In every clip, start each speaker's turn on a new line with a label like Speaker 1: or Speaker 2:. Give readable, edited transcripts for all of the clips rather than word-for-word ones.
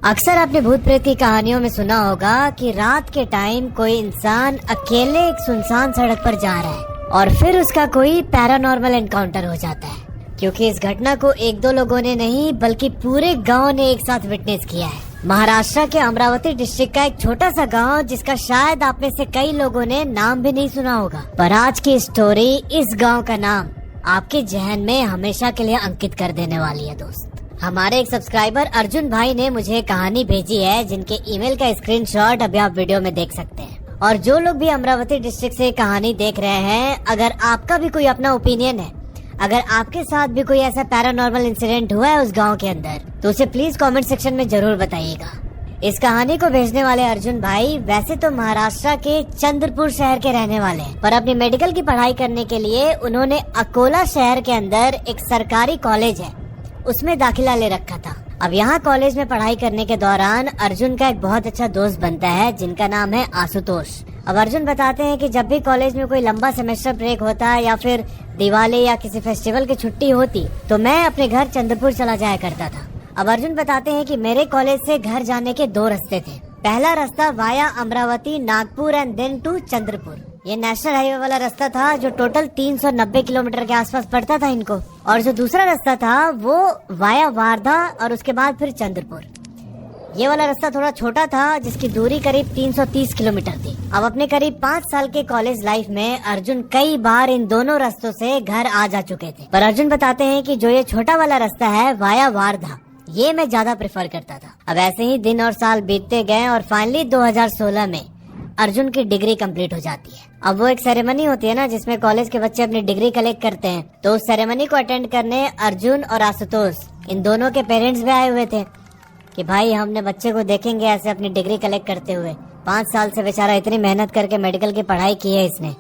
Speaker 1: अक्सर आपने भूत प्रेत की कहानियों में सुना होगा कि रात के टाइम कोई इंसान अकेले एक सुनसान सड़क पर जा रहा है और फिर उसका कोई पैरानॉर्मल एनकाउंटर हो जाता है। क्योंकि इस घटना को एक दो लोगों ने नहीं बल्कि पूरे गांव ने एक साथ विटनेस किया है। महाराष्ट्र के अमरावती डिस्ट्रिक्ट का एक छोटा सा गांव जिसका शायद आप में से कई लोगों ने नाम भी नहीं सुना होगा, पर आज की स्टोरी इस गाँव का नाम आपके जहन में हमेशा के लिए अंकित कर देने वाली है। दोस्त, हमारे एक सब्सक्राइबर अर्जुन भाई ने मुझे कहानी भेजी है जिनके ईमेल का स्क्रीनशॉट अभी आप वीडियो में देख सकते हैं। और जो लोग भी अमरावती डिस्ट्रिक्ट से कहानी देख रहे हैं, अगर आपका भी कोई अपना ओपिनियन है, अगर आपके साथ भी कोई ऐसा पैरानॉर्मल इंसिडेंट हुआ है उस गांव के अंदर, तो उसे प्लीज कमेंट सेक्शन में जरूर बताइएगा। इस कहानी को भेजने वाले अर्जुन भाई वैसे तो महाराष्ट्र के चंद्रपुर शहर के रहने वाले हैं, पर अपनी मेडिकल की पढ़ाई करने के लिए उन्होंने अकोला शहर के अंदर एक सरकारी कॉलेज है उसमें दाखिला ले रखा था। अब यहाँ कॉलेज में पढ़ाई करने के दौरान अर्जुन का एक बहुत अच्छा दोस्त बनता है जिनका नाम है आशुतोष। अब अर्जुन बताते हैं कि जब भी कॉलेज में कोई लंबा सेमेस्टर ब्रेक होता है या फिर दिवाली या किसी फेस्टिवल की छुट्टी होती तो मैं अपने घर चंद्रपुर चला जाया करता था। अब अर्जुन बताते हैं कि मेरे कॉलेज से घर जाने के दो रास्ते थे। पहला रास्ता via Amravati, Nagpur and then to Chandrapur. ये नेशनल हाईवे वाला रास्ता था जो टोटल 390 किलोमीटर के आसपास पड़ता था इनको। और जो दूसरा रास्ता था वो वाया वारधा और उसके बाद फिर चंद्रपुर। ये वाला रास्ता थोड़ा छोटा था जिसकी दूरी करीब 330 किलोमीटर थी। अब अपने करीब 5 साल के कॉलेज लाइफ में अर्जुन कई बार इन दोनों रास्तों से घर आ जा चुके थे, पर अर्जुन बताते हैं कि जो ये छोटा वाला रास्ता है वाया वारधा, ये मैं ज्यादा प्रेफर करता था। अब ऐसे ही दिन और साल बीतते गए और फाइनली 2016 में अर्जुन की डिग्री कंप्लीट हो जाती है। अब वो एक सेरेमनी होती है ना जिसमें कॉलेज के बच्चे अपनी डिग्री कलेक्ट करते हैं, तो उस सेरेमनी को अटेंड करने अर्जुन और आशुतोष इन दोनों के पेरेंट्स भी आए हुए थे कि भाई हमने बच्चे को देखेंगे ऐसे अपनी डिग्री कलेक्ट करते हुए। 5 साल से बेचारा इतनी मेहनत करके मेडिकल की पढ़ाई की है इसने,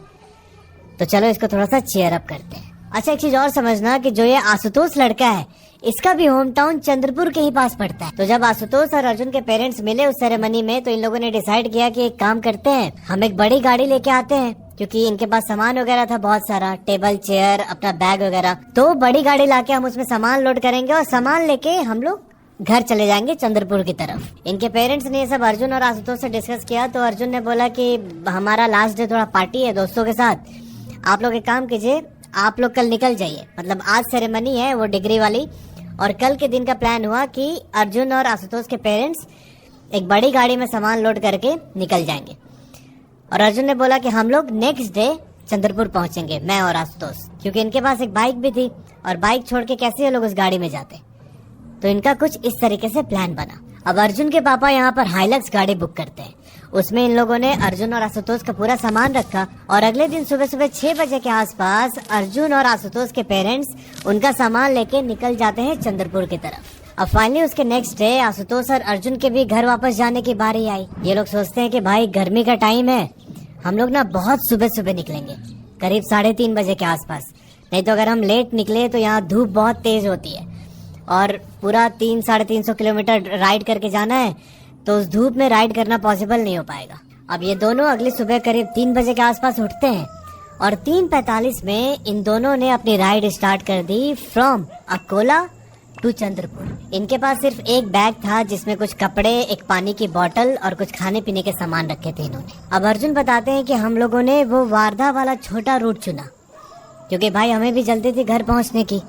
Speaker 1: तो चलो इसको थोड़ा सा चीयर अप करते हैं। अच्छा, एक चीज और समझना कि जो ये आशुतोष लड़का है इसका भी होम टाउन चंद्रपुर के ही पास पड़ता है। तो जब आशुतोष और अर्जुन के पेरेंट्स मिले उस सेरेमनी में, तो इन लोगों ने डिसाइड किया कि एक काम करते हैं, हम एक बड़ी गाड़ी लेके आते हैं, क्योंकि इनके पास सामान वगैरह था बहुत सारा, टेबल चेयर अपना बैग वगैरह। तो बड़ी गाड़ी लाके हम उसमें सामान लोड करेंगे और सामान लेके हम लोग घर चले जाएंगे चंद्रपुर की तरफ। इनके पेरेंट्स ने ये सब अर्जुन और आशुतोष से डिस्कस किया, तो अर्जुन ने बोला कि हमारा लास्ट डे थोड़ा पार्टी है दोस्तों के साथ, आप लोग एक काम कीजिए, आप लोग कल निकल जाइए। मतलब आज सेरेमनी है वो डिग्री वाली, और कल के दिन का प्लान हुआ कि अर्जुन और आशुतोष के पेरेंट्स एक बड़ी गाड़ी में सामान लोड करके निकल जाएंगे। और अर्जुन ने बोला कि हम लोग नेक्स्ट डे चंद्रपुर पहुंचेंगे, मैं और आशुतोष, क्योंकि इनके पास एक बाइक भी थी और बाइक छोड़ के कैसे ये लोग उस गाड़ी में जाते। तो इनका कुछ इस तरीके से प्लान बना। अब अर्जुन के पापा यहाँ पर हाइलक्स गाड़ी बुक करते हैं, उसमें इन लोगों ने अर्जुन और आशुतोष का पूरा सामान रखा और अगले दिन सुबह सुबह 6 बजे के आसपास अर्जुन और आशुतोष के पेरेंट्स उनका सामान लेके निकल जाते हैं चंद्रपुर की तरफ। अब फाइनली उसके नेक्स्ट डे आशुतोष और अर्जुन के भी घर वापस जाने की बारी आई। ये लोग सोचते हैं कि भाई गर्मी का टाइम है, हम लोग ना बहुत सुबह सुबह निकलेंगे, करीब 3:30 बजे के आसपास, नहीं तो अगर हम लेट निकले तो यहाँ धूप बहुत तेज होती है और पूरा 300-350 किलोमीटर राइड करके जाना है, तो उस धूप में राइड करना पॉसिबल नहीं हो पाएगा। अब ये दोनों अगली सुबह करीब 3 बजे के आसपास उठते हैं और 3:45 में इन दोनों ने अपनी राइड स्टार्ट कर दी फ्रॉम अकोला टू चंद्रपुर। इनके पास सिर्फ एक बैग था जिसमें कुछ कपड़े, एक पानी की बोतल और कुछ खाने पीने के सामान रखे थे इन्होंने। अब अर्जुन बताते हैं कि हम लोगों ने वो वारधा वाला छोटा रूट चुना क्योंकि भाई हमें भी जल्दी थी घर पहुंचने की,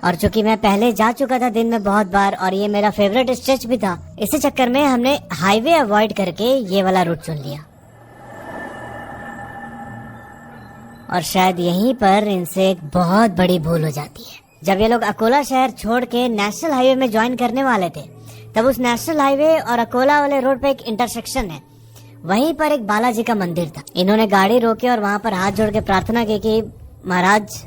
Speaker 1: और चूंकि मैं पहले जा चुका था दिन में बहुत बार और ये मेरा फेवरेट स्ट्रेच भी था, इसी चक्कर में हमने हाईवे अवॉइड करके ये वाला रूट चुन लिया। और शायद यहीं पर इनसे एक बहुत बड़ी भूल हो जाती है। जब ये लोग अकोला शहर छोड़ के नेशनल हाईवे में ज्वाइन करने वाले थे, तब उस नेशनल हाईवे और अकोला वाले रोड पे एक इंटरसेक्शन है, वहीं पर एक बालाजी का मंदिर था। इन्होंने गाड़ी रोकी और वहां पर हाथ जोड़ के प्रार्थना की कि महाराज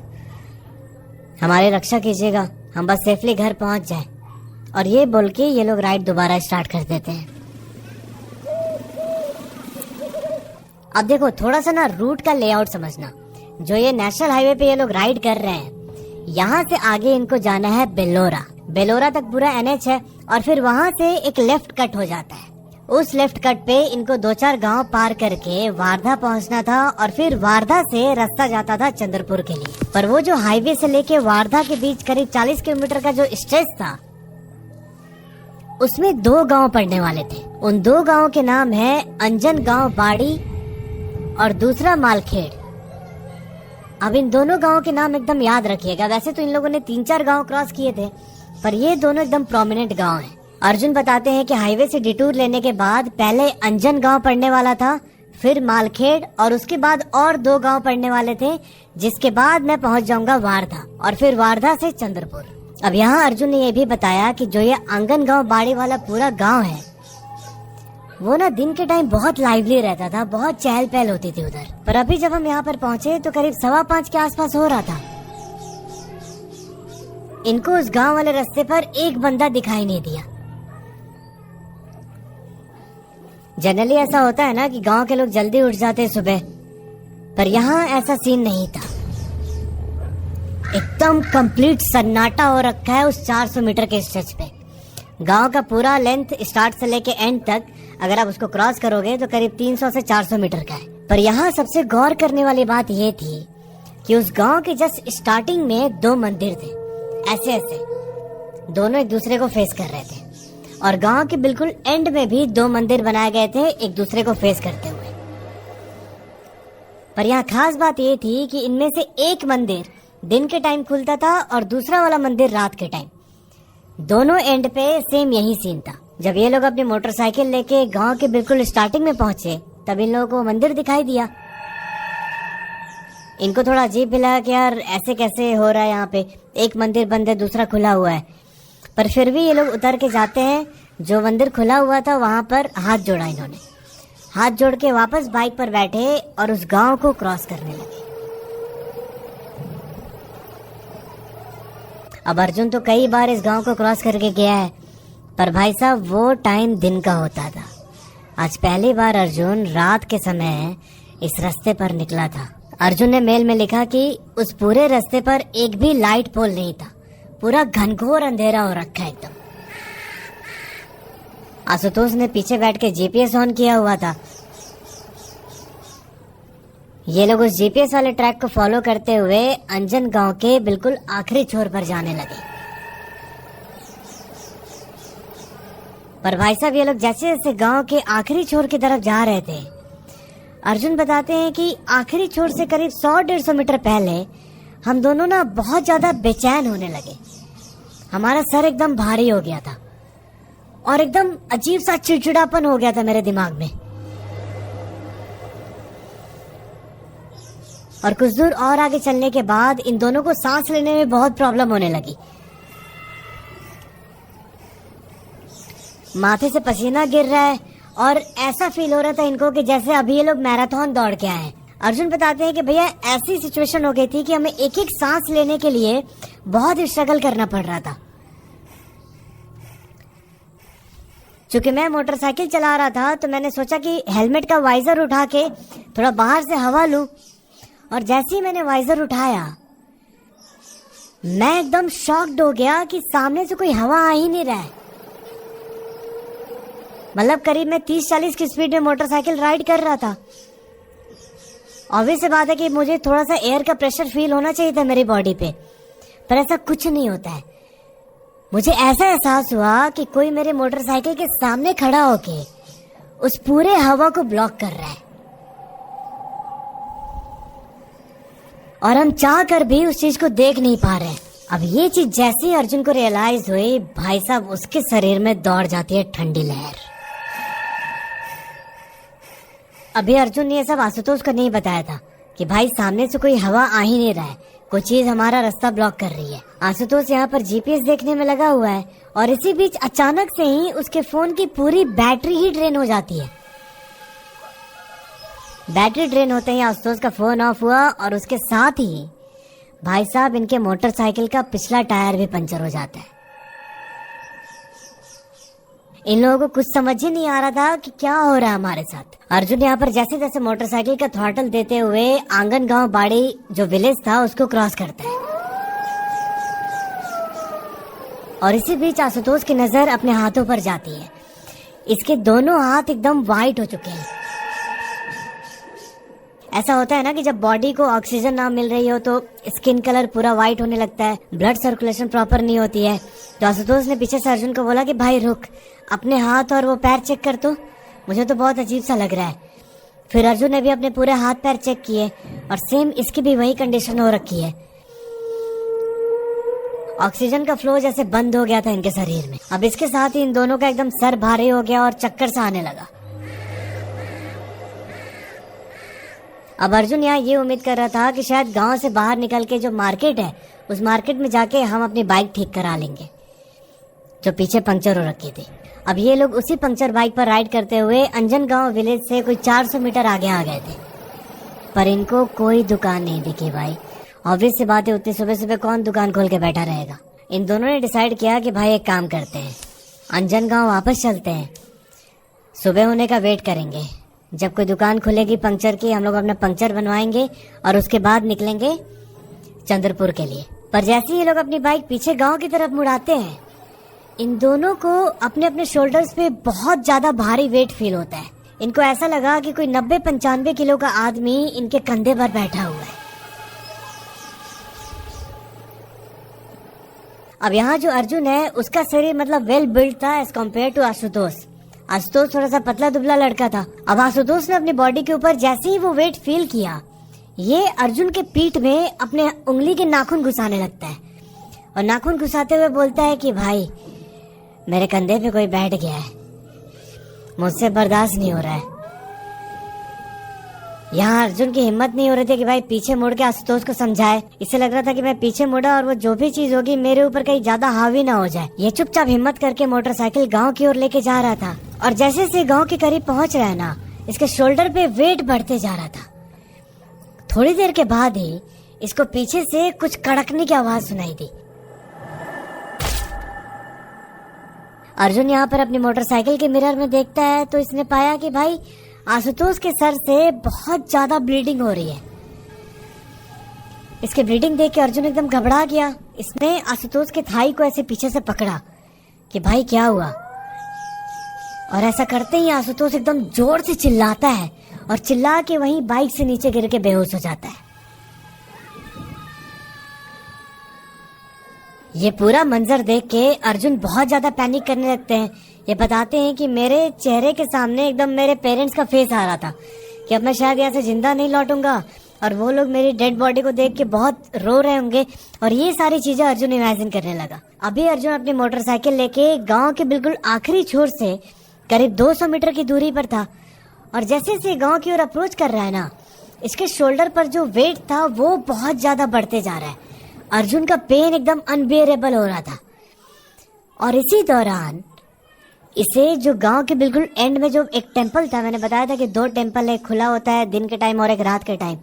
Speaker 1: हमारी रक्षा कीजिएगा, हम बस सेफली घर पहुंच जाए। और ये बोल के ये लोग राइड दोबारा स्टार्ट कर देते हैं। अब देखो थोड़ा सा ना रूट का लेआउट समझना। जो ये नेशनल हाईवे पे ये लोग राइड कर रहे हैं, यहाँ से आगे इनको जाना है बेलोरा। बेलोरा तक पूरा NH है और फिर वहाँ से एक लेफ्ट कट हो जाता है। उस लेफ्ट कट पे इनको 2-4 गांव पार करके वारधा पहुंचना था और फिर वारधा से रास्ता जाता था चंद्रपुर के लिए। पर वो जो हाईवे से लेके वारधा के बीच करीब 40 किलोमीटर का जो स्ट्रेच था, उसमें 2 गांव पड़ने वाले थे। उन 2 गांव के नाम है अंजन गांव बाड़ी और दूसरा मालखेड़। अब इन दोनों गांवों के नाम एकदम याद रखिएगा। वैसे तो इन लोगों ने 3-4 गांव क्रॉस किए थे, पर ये दोनों एकदम प्रोमिनेंट गांव हैं। अर्जुन बताते हैं कि हाईवे से डिटूर लेने के बाद पहले अंजन गांव पड़ने वाला था, फिर मालखेड़ और उसके बाद और 2 गांव पड़ने वाले थे, जिसके बाद मैं पहुंच जाऊंगा वारधा और फिर वारधा से चंद्रपुर। अब यहाँ अर्जुन ने ये भी बताया कि जो ये आंगन गांव बाड़ी वाला पूरा गांव है वो ना दिन के टाइम बहुत लाइवली रहता था, बहुत चहल पहल होती थी उधर। पर अभी जब हम यहाँ पर पहुंचे तो करीब 5:15 के आसपास हो रहा था। इनको उस गांव वाले रास्ते पर एक बंदा दिखाई नहीं दिया। जनरली ऐसा होता है ना कि गांव के लोग जल्दी उठ जाते हैं सुबह, पर यहाँ ऐसा सीन नहीं था। एकदम कंप्लीट सन्नाटा हो रखा है उस 400 मीटर के स्ट्रेच पे। गांव का पूरा लेंथ स्टार्ट से लेके एंड तक अगर आप उसको क्रॉस करोगे तो करीब 300 से 400 मीटर का है। पर यहाँ सबसे गौर करने वाली बात ये थी कि उस गांव के जस्ट स्टार्टिंग में 2 मंदिर थे, ऐसे ऐसे दोनों एक दूसरे को फेस कर रहे थे, और गांव के बिल्कुल एंड में भी 2 मंदिर बनाए गए थे एक दूसरे को फेस करते हुए। पर यहाँ खास बात ये थी कि इनमें से एक मंदिर दिन के टाइम खुलता था और दूसरा वाला मंदिर रात के टाइम। दोनों एंड पे सेम यही सीन था। जब ये लोग अपनी मोटरसाइकिल लेके गांव के बिल्कुल स्टार्टिंग में पहुंचे तब इन लोगों को मंदिर दिखाई दिया। इनको थोड़ा अजीब भी लगा कि यार ऐसे कैसे हो रहा है, यहाँ पे एक मंदिर बंद है दूसरा खुला हुआ है। पर फिर भी ये लोग उतर के जाते हैं। जो मंदिर खुला हुआ था वहां पर हाथ जोड़ा इन्होंने, हाथ जोड़ के वापस बाइक पर बैठे और उस गांव को क्रॉस करने लगे। अब अर्जुन तो कई बार इस गांव को क्रॉस करके गया है, पर भाई साहब वो टाइम दिन का होता था। आज पहली बार अर्जुन रात के समय इस रास्ते पर निकला था। अर्जुन ने मेल में लिखा कि उस पूरे रास्ते पर एक भी लाइट पोल नहीं था, पूरा घनघोर अंधेरा हो रखा है एकदम। आशुतोष ने पीछे बैठ के जीपीएस ऑन किया हुआ था। ये लोग उस जीपीएस वाले ट्रैक को फॉलो करते हुए अंजन गांव के बिल्कुल आखिरी छोर पर जाने लगे। पर भाई साहब ये लोग जैसे जैसे गांव के आखिरी छोर की तरफ जा रहे थे, अर्जुन बताते हैं कि आखिरी छोर से करीब 100-150 मीटर पहले हम दोनों ना बहुत ज्यादा बेचैन होने लगे। हमारा सर एकदम भारी हो गया था और एकदम अजीब सा चिड़चिड़ापन हो गया था मेरे दिमाग में। और कुछ दूर और आगे चलने के बाद इन दोनों को सांस लेने में बहुत प्रॉब्लम होने लगी। माथे से पसीना गिर रहा है और ऐसा फील हो रहा था इनको कि जैसे अभी ये लोग मैराथन दौड़ के आए हैं। अर्जुन बताते हैं कि भैया ऐसी सिचुएशन हो गई थी कि हमें एक एक सांस लेने के लिए बहुत स्ट्रगल करना पड़ रहा था। चूंकि मैं मोटरसाइकिल चला रहा था तो मैंने सोचा कि हेलमेट का वाइजर उठा के थोड़ा बाहर से हवा लूं, और जैसे ही मैंने वाइजर उठाया मैं एकदम शॉक्ड हो गया कि सामने से कोई हवा आ ही नहीं रहा है। मतलब करीब मैं 30-40 की स्पीड में मोटरसाइकिल राइड कर रहा था। ऑब्वियस बात है कि मुझे थोड़ा सा एयर का प्रेशर फील होना चाहिए था मेरी बॉडी पे, पर ऐसा कुछ नहीं होता है। मुझे ऐसा एहसास हुआ कि कोई मेरे मोटरसाइकिल के सामने खड़ा होके उस पूरे हवा को ब्लॉक कर रहा है, और हम चाह कर भी उस चीज को देख नहीं पा रहे। अब ये चीज जैसे ही अर्जुन को रियलाइज हुई, भाई साहब उसके शरीर में दौड़ जाती है ठंडी लहर। अभी अर्जुन ने ये सब आशुतोष को नहीं बताया था कि भाई सामने से कोई हवा आ ही नहीं रहा है, कोई चीज हमारा रास्ता ब्लॉक कर रही है। आशुतोष यहाँ पर जीपीएस देखने में लगा हुआ है और इसी बीच अचानक से ही उसके फोन की पूरी बैटरी ही ड्रेन हो जाती है। बैटरी ड्रेन होते ही आशुतोष का फोन ऑफ हुआ और उसके साथ ही भाई साहब इनके मोटरसाइकिल का पिछला टायर भी पंचर हो जाता है। इन लोगों को कुछ समझ ही नहीं आ रहा था कि क्या हो रहा है हमारे साथ। अर्जुन यहाँ पर जैसे जैसे मोटरसाइकिल का थ्रॉटल देते हुए आंगन गांव बाड़ी जो विलेज था उसको क्रॉस करता है, और इसी बीच आशुतोष की नजर अपने हाथों पर जाती है। इसके दोनों हाथ एकदम वाइट हो चुके हैं। ऐसा होता है ना कि जब बॉडी को ऑक्सीजन ना मिल रही हो तो स्किन कलर पूरा वाइट होने लगता है, ब्लड सर्कुलेशन प्रॉपर नहीं होती है, तो आशुतोष ने पीछे से अर्जुन को बोला कि भाई रुक, अपने हाथ और वो पैर चेक कर, तो मुझे तो बहुत अजीब सा लग रहा है। फिर अर्जुन ने भी अपने पूरे हाथ पैर चेक किए और सेम इसकी भी वही कंडीशन हो रखी है। ऑक्सीजन का फ्लो जैसे बंद हो गया था इनके शरीर में। अब इसके साथ ही इन दोनों का एकदम सर भारी हो गया और चक्कर सा आने लगा। अब अर्जुन यहाँ ये उम्मीद कर रहा था कि शायद गांव से बाहर निकल के जो मार्केट है उस मार्केट में जाके हम अपनी बाइक ठीक करा लेंगे जो पीछे पंक्चर हो रखी थी। अब ये लोग उसी पंक्चर बाइक पर राइड करते हुए अंजनगांव विलेज से कोई 400 मीटर आगे आ गए थे, पर इनको कोई दुकान नहीं दिखी। भाई ऑब्वियस सी बात है, उतनी सुबह सुबह कौन दुकान खोल के बैठा रहेगा। इन दोनों ने डिसाइड किया कि भाई एक काम करते हैं, अंजनगांव वापस चलते हैं, सुबह होने का वेट करेंगे। जब कोई दुकान खुलेगी पंक्चर की, हम लोग अपना पंक्चर बनवाएंगे और उसके बाद निकलेंगे चंद्रपुर के लिए। पर जैसे ही ये लोग अपनी बाइक पीछे गांव की तरफ मुड़ाते हैं, इन दोनों को अपने अपने शोल्डर्स पे बहुत ज्यादा भारी वेट फील होता है। इनको ऐसा लगा कि कोई 90-95 किलो का आदमी इनके कंधे पर बैठा हुआ है। अब यहाँ जो अर्जुन है उसका शरीर मतलब वेल बिल्ड था as compare to Ashutosh. Ashutosh थोड़ा सा पतला दुबला लड़का था। अब आशुतोष ने अपनी बॉडी के ऊपर जैसे ही वो वेट फील किया, ये अर्जुन के पीठ में अपने उंगली के नाखून घुसाने लगता है और नाखून घुसाते हुए बोलता है कि भाई मेरे कंधे पे कोई बैठ गया है, मुझसे बर्दाश्त नहीं हो रहा है। यहाँ अर्जुन की हिम्मत नहीं हो रही थी कि भाई पीछे मुड़ के आशुतोष को समझाए। इसे लग रहा था कि मैं पीछे मुड़ा और वो जो भी चीज होगी मेरे ऊपर कहीं ज्यादा हावी ना हो जाए। ये चुपचाप हिम्मत करके मोटरसाइकिल गांव की ओर लेके जा रहा था और जैसे से गांव के करीब पहुंच रहा है ना, इसके शोल्डर पे वेट बढ़ते जा रहा था। थोड़ी देर के बाद ही इसको पीछे से कुछ कड़कने की आवाज सुनाई दी। अर्जुन यहाँ पर अपनी मोटरसाइकिल के मिरर में देखता है तो इसने पाया कि भाई आशुतोष के सर से बहुत ज्यादा ब्लीडिंग हो रही है। इसके ब्लीडिंग देख के अर्जुन एकदम घबरा गया। इसने आशुतोष के थाई को ऐसे पीछे से पकड़ा कि भाई क्या हुआ, और ऐसा करते ही आशुतोष एकदम जोर से चिल्लाता है और चिल्ला के वहीं बाइक से नीचे गिर के बेहोश हो जाता है। ये पूरा मंजर देख के अर्जुन बहुत ज्यादा पैनिक करने लगते हैं। ये बताते हैं कि मेरे चेहरे के सामने एकदम मेरे पेरेंट्स का फेस आ रहा था कि अब मैं शायद यहाँ से जिंदा नहीं लौटूंगा और वो लोग मेरी डेड बॉडी को देख के बहुत रो रहे होंगे, और ये सारी चीजें अर्जुन इमेजिन करने लगा। अभी अर्जुन अपनी मोटरसाइकिल लेके गांव के बिल्कुल आखिरी छोर से करीब 200 मीटर की दूरी पर था और जैसे जैसे गांव की ओर अप्रोच कर रहा है ना, इसके शोल्डर पर जो वेट था वो बहुत ज्यादा बढ़ते जा रहा है। अर्जुन का पेन एकदम अनबियरेबल हो रहा था और इसी दौरान इसे जो गांव के बिल्कुल एंड में जो एक टेम्पल था, मैंने बताया था कि 2 टेम्पल है, खुला होता है दिन के टाइम और एक रात के टाइम,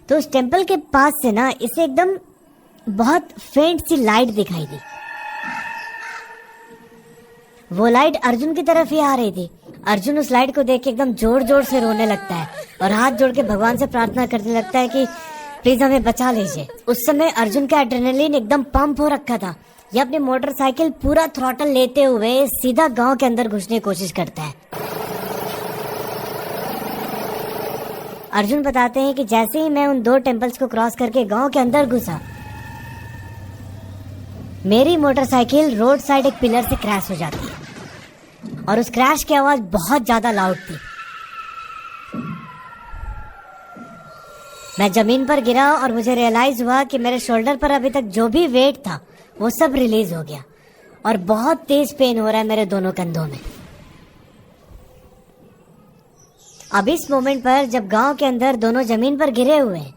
Speaker 1: तो उस टेम्पल के पास से ना इसे एकदम बहुत फेंट सी लाइट दिखाई दी। वो लाइट अर्जुन की तरफ ही आ रही थी। अर्जुन उस लाइट को देख के एकदम जोर जोर से रोने लगता है और हाथ जोड़ के भगवान से प्रार्थना करने लगता है कि प्लीज हमें बचा लीजिए। उस समय अर्जुन का एड्रेनलिन एकदम पंप हो रखा था। ये अपनी मोटरसाइकिल पूरा थ्रॉटल लेते हुए सीधा गांव के अंदर घुसने की कोशिश करता है। अर्जुन बताते हैं कि जैसे ही मैं उन 2 टेम्पल्स को क्रॉस करके गांव के अंदर घुसा, मेरी मोटरसाइकिल रोड साइड एक पिलर से क्रैश हो जाती है और उस क्रैश की आवाज बहुत ज्यादा लाउड थी। मैं जमीन पर गिरा और मुझे रियलाइज हुआ कि मेरे शोल्डर पर अभी तक जो भी वेट था वो सब रिलीज हो गया और बहुत तेज पेन हो रहा है मेरे दोनों कंधों में। अब इस मोमेंट पर जब गांव के अंदर दोनों जमीन पर गिरे हुए हैं,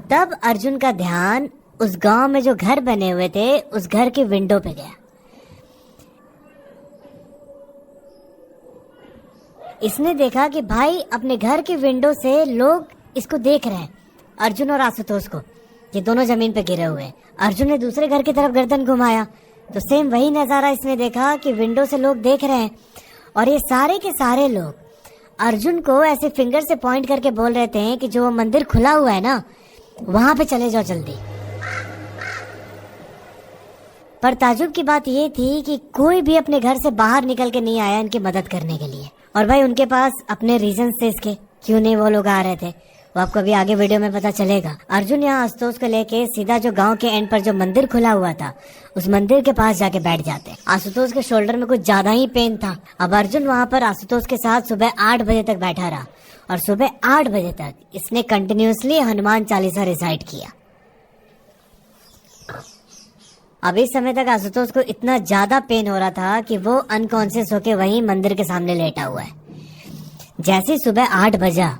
Speaker 1: तब अर्जुन का ध्यान उस गांव में जो घर बने हुए थे उस घर की विंडो पे गया। इसने देखा कि भाई अपने घर की विंडो से लोग इसको देख रहे हैं, अर्जुन और आशुतोष को। ये दोनों जमीन पे गिरे हुए हैं। अर्जुन ने दूसरे घर की तरफ गर्दन घुमाया तो सेम वही नजारा इसने देखा कि विंडो से लोग देख रहे हैं और ये सारे के सारे लोग अर्जुन को ऐसे फिंगर से पॉइंट करके बोल रहे थे कि जो मंदिर खुला हुआ है ना, वहां पे चले जाओ जल्दी। पर ताजुब की बात ये थी कि कोई भी अपने घर से बाहर निकल के नहीं आया इनकी मदद करने के लिए। और भाई उनके पास अपने रीजन थे इसके क्यों नहीं वो लोग आ रहे थे। वो आपको अभी आगे वीडियो में पता चलेगा। अर्जुन यहाँ आशुतोष को लेके सीधा जो गांव के एंड पर जो मंदिर खुला हुआ था उस मंदिर के पास जाके बैठ जाते हैं। आशुतोष के शोल्डर में कुछ ज्यादा ही पेन था। अब अर्जुन वहाँ पर आशुतोष के साथ सुबह 8 बजे तक बैठा रहा और सुबह 8 बजे तक इसने कंटिन्यूसली हनुमान चालीसा रिसाइट किया। अब इस समय तक आशुतोष को इतना ज्यादा पेन हो रहा था कि वो अनकॉन्शियस होके वहीं मंदिर के सामने लेटा हुआ है। जैसे ही सुबह 8 बजा,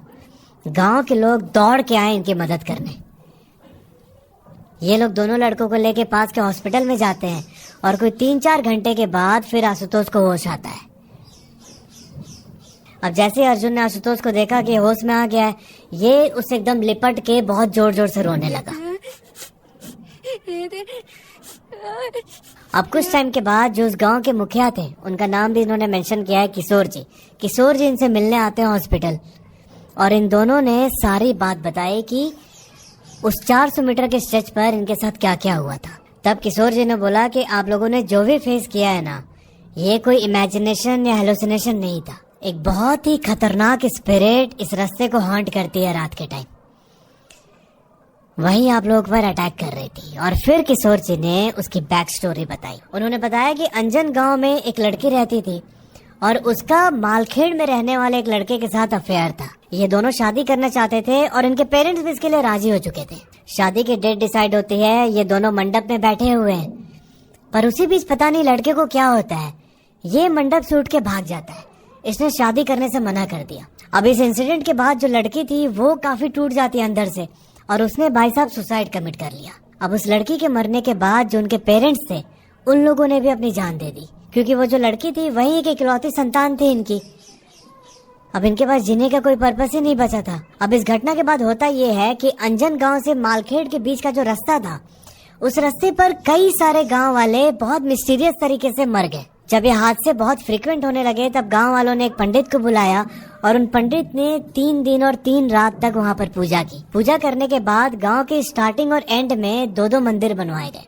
Speaker 1: गांव के लोग दौड़ के आए इनकी मदद करने। ये लोग दोनों लड़कों को लेके पास के हॉस्पिटल में जाते हैं और कोई 3-4 घंटे के बाद फिर आशुतोष को होश आता है। अब जैसे अर्जुन ने आशुतोष को देखा कि होश में आ गया है, ये उससे एकदम लिपट के बहुत जोर जोर से रोने लगा। अब कुछ टाइम के बाद जो उस गांव के मुखिया थे, उनका नाम भी इन्होंने मेंशन किया है, किशोर जी। किशोर जी इनसे मिलने आते हैं हॉस्पिटल और इन दोनों ने सारी बात बताई कि उस 400 मीटर के स्ट्रेच पर इनके साथ क्या क्या हुआ था। तब किशोर जी ने बोला कि आप लोगों ने जो भी फेस किया है ना, ये कोई इमेजिनेशन या हेलुसिनेशन नहीं था। एक बहुत ही खतरनाक स्पिरिट इस रास्ते को हॉन्ट करती है रात के टाइम, वही आप लोगों पर अटैक कर रही थी। और फिर किशोर जी ने उसकी बैक स्टोरी बताई। उन्होंने बताया कि अंजन गांव में एक लड़की रहती थी और उसका मालखेड़ में रहने वाले एक लड़के के साथ अफेयर था। ये दोनों शादी करना चाहते थे और इनके पेरेंट्स भी इसके लिए राजी हो चुके थे। शादी की डेट डिसाइड होती है, ये दोनों मंडप में बैठे हुए हैं, पर उसी बीच पता नहीं लड़के को क्या होता है, ये मंडप से उठ के भाग जाता है। इसने शादी करने से मना कर दिया। अब इस इंसिडेंट के बाद जो लड़की थी वो काफी टूट जाती है अंदर से और उसने भाई साहब सुसाइड कमिट कर लिया। अब उस लड़की के मरने के बाद जो उनके पेरेंट्स थे, उन लोगों ने भी अपनी जान दे दी, क्योंकि वो जो लड़की थी वही एक इकलौती संतान थी इनकी। अब इनके पास जीने का कोई पर्पस ही नहीं बचा था। अब इस घटना के बाद होता ये है कि अंजन गांव से मालखेड़ के बीच का जो रास्ता था, उस रास्ते पर कई सारे गांव वाले बहुत मिस्टीरियस तरीके से मर गए। जब ये हादसे बहुत फ्रीक्वेंट होने लगे तब गांव वालों ने एक पंडित को बुलाया और उन पंडित ने 3 दिन और 3 रात तक वहां पर पूजा की। पूजा करने के बाद गांव के स्टार्टिंग और एंड में 2-2 मंदिर बनवाए गए।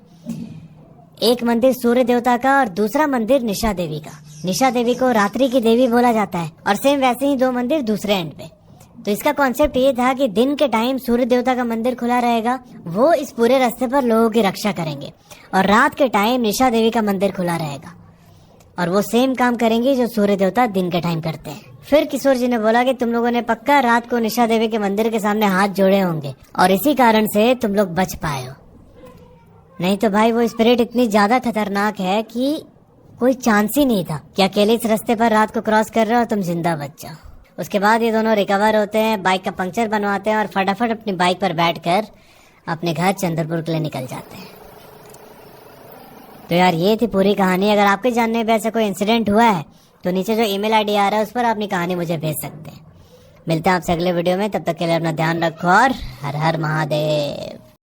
Speaker 1: एक मंदिर सूर्य देवता का और दूसरा मंदिर निशा देवी का। निशा देवी को रात्रि की देवी बोला जाता है और सेम वैसे ही 2 मंदिर दूसरे एंड पे। तो इसका कॉन्सेप्ट ये था कि दिन के टाइम सूर्य देवता का मंदिर खुला रहेगा, वो इस पूरे रास्ते पर लोगों की रक्षा करेंगे, और रात के टाइम निशा देवी का मंदिर खुला रहेगा और वो सेम काम करेंगे जो सूर्य देवता दिन के टाइम करते हैं। फिर किशोर जी ने बोला कि तुम लोगों ने पक्का रात को निशा देवी के मंदिर के सामने हाथ जोड़े होंगे और इसी कारण से तुम लोग बच पाए हो, नहीं तो भाई वो स्पिरिट इतनी ज्यादा खतरनाक है कि कोई चांस ही नहीं था कि अकेले इस रास्ते पर रात को क्रॉस कर रहे हो तुम जिंदा बच जाओ। उसके बाद ये दोनों रिकवर होते हैं, बाइक का पंक्चर बनवाते हैं और फटाफट अपनी बाइक पर बैठकर अपने घर चंद्रपुर के लिए निकल जाते हैं। तो यार ये थी पूरी कहानी। अगर आपके जानने में ऐसा कोई इंसिडेंट हुआ है तो नीचे जो ईमेल आईडी आ रहा है उस पर अपनी कहानी मुझे भेज सकते हैं। मिलते हैं आपसे अगले वीडियो में, तब तक के लिए अपना ध्यान रखो और हर हर महादेव।